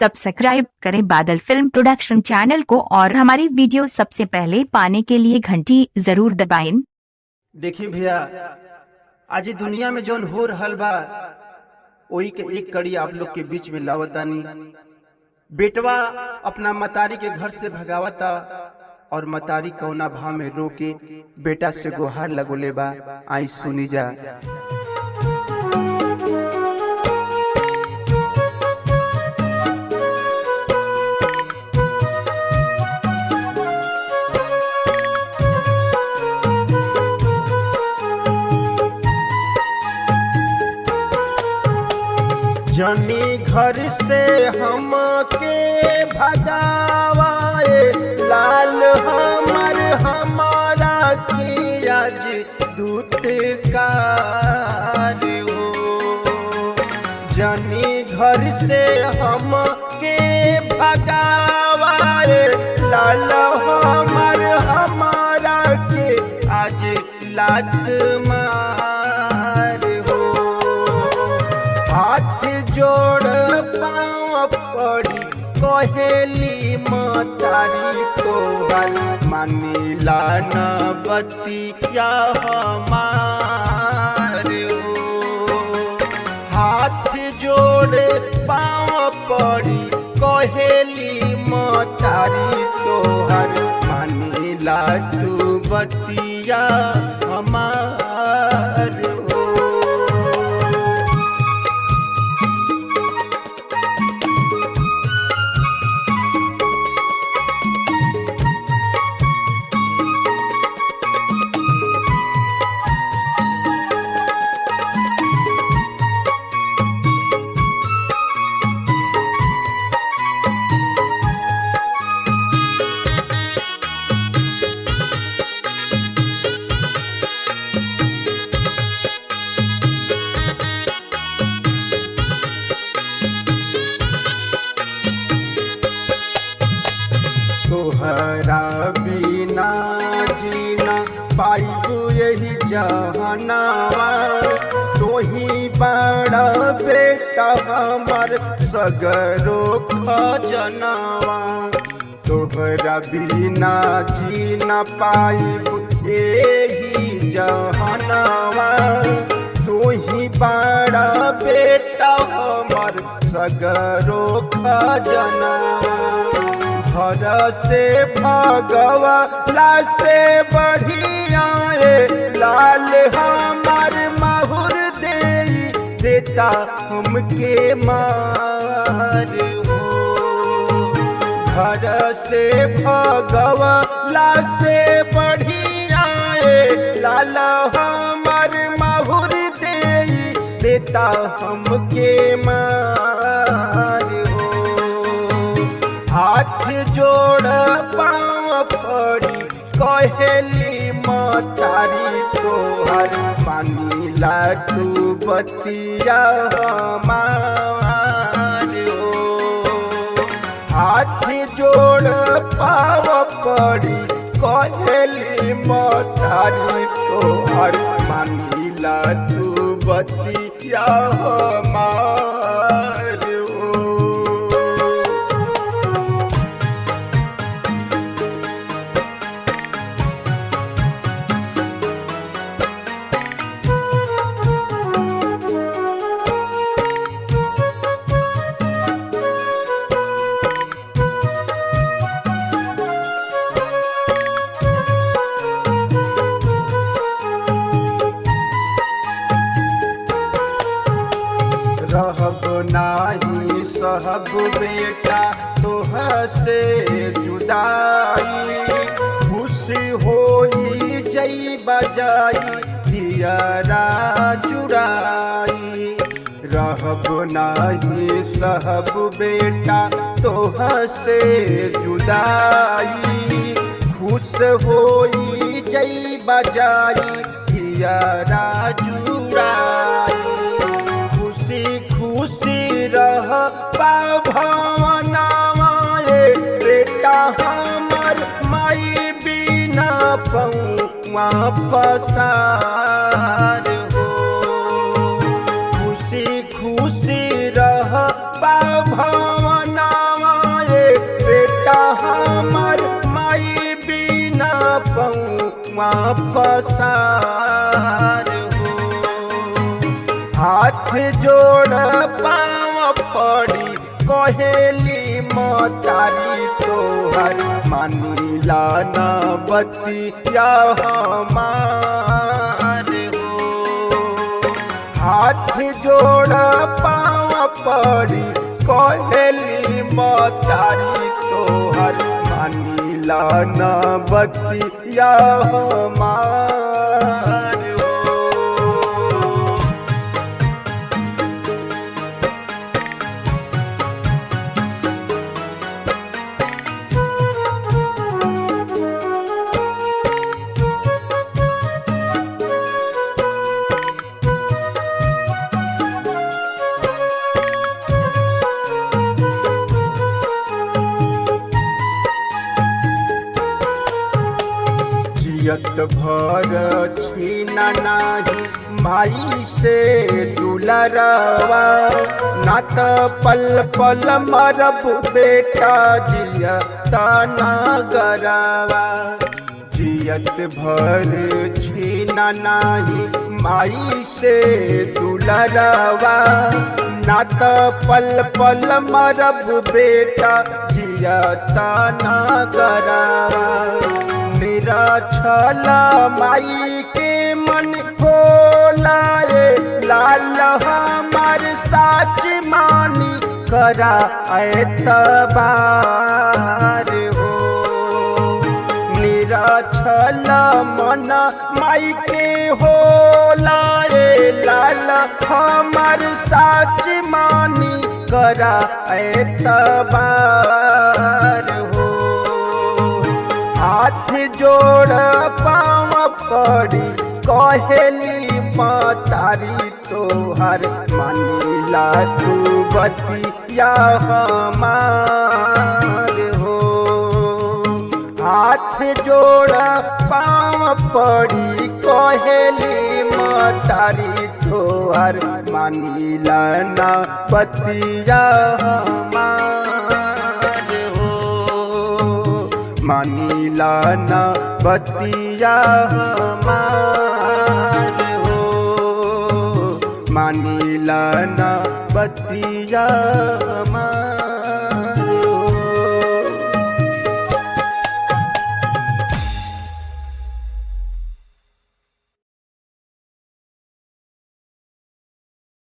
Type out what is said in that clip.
Subscribe करें बादल film production channel को और हमारी वीडियो सबसे पहले पाने के लिए घंटी जरूर दबाएं। देखिए भैया, आज दुनिया में जौन हो रहल बा वही के एक कड़ी आप लोग के बीच में लावतानी। बेटवा अपना मतारी के घर से भगावता और मतारी कौना भाव में रोके बेटा से गुहार लगोले बा। आई सुनी जा। जनी घर से हम के भगावाए लाल हमर हमारा की आज दूत कार हो। जनी घर से हम के भगावाए लाल हमर हमारा के आज लात मार हो। हाथ जोड़ पाँव पड़ी कहेली मतारी तोहर मानिला न बतिया हमार हो। हाथ जोड़ पाँव पड़ी कहेली मतारी तोहर मानिला तू बतिया हमार हो। तोहरा बिना जीना पाइबू यही जहनावा। तोही बड़ा बेटा हमार सगरो खजनावा। तोहरा बिना जीना पाइबू यही जहनावा। तोही बड़ा बेटा हमार सगरो खजनावा। घर से भगवाला से बढ़िया लाल हमार माहुर दे देता हमके मार हो। घर से भगवाला से बढ़िया लाल हमार माहुर दे देता हमके मार हो। हाथ जोड़ पाँव पड़ी कहेली मतारी तोहर मानिला तू बतिया हमार हो। हाथ जोड़ पाँव पड़ी कहेली मतारी तोहर मानिला तू बतिया हमार हो। रहब नाही सहब बेटा तोह से जुदाई। खुशी होई जई बजाई दियरा जुराई। रहब नाही सहब बेटा तोह से जुदाई। खुश होई जई बजाई दियरा जुराई। खुशी रह भवनावा बेटा हमर माई बिना पौआ पसार हो। खुशी खुशी रह भवना पसार हो। हाथ जोड़ पाँव पड़ी कहेली मतारी तोहर मानिला न बतिया हमार हो। हाथ जोड़ पाँव पड़ी कहेली मतारी तोहर मानिला न बतिया हमार हो। जियत भर छीना नाही माई से दुलरवा, ना त पल पल मरब बेटा जियत नगरवा। जियत भर छीना नाही माई से दुलरवा, ना त पल पल मरब बेटा जियत नगरवा। मेरा छला माई के मन होला लाल हमार साच मानी करा एतबार हो। मेरा छला मन माई के होला लाल हमार साच मानी करा एतबार हो। हाथ जोड़ पाँव पड़ी कहेली मतारी तोहर मानिला तू बतिया हमार हो। हाथ जोड़ पाँव पड़ी कहेली मतारी तोहर मानिला न बतिया हमार हो। मानिला न बतिया हमार हो। मानिला न बतिया हमार।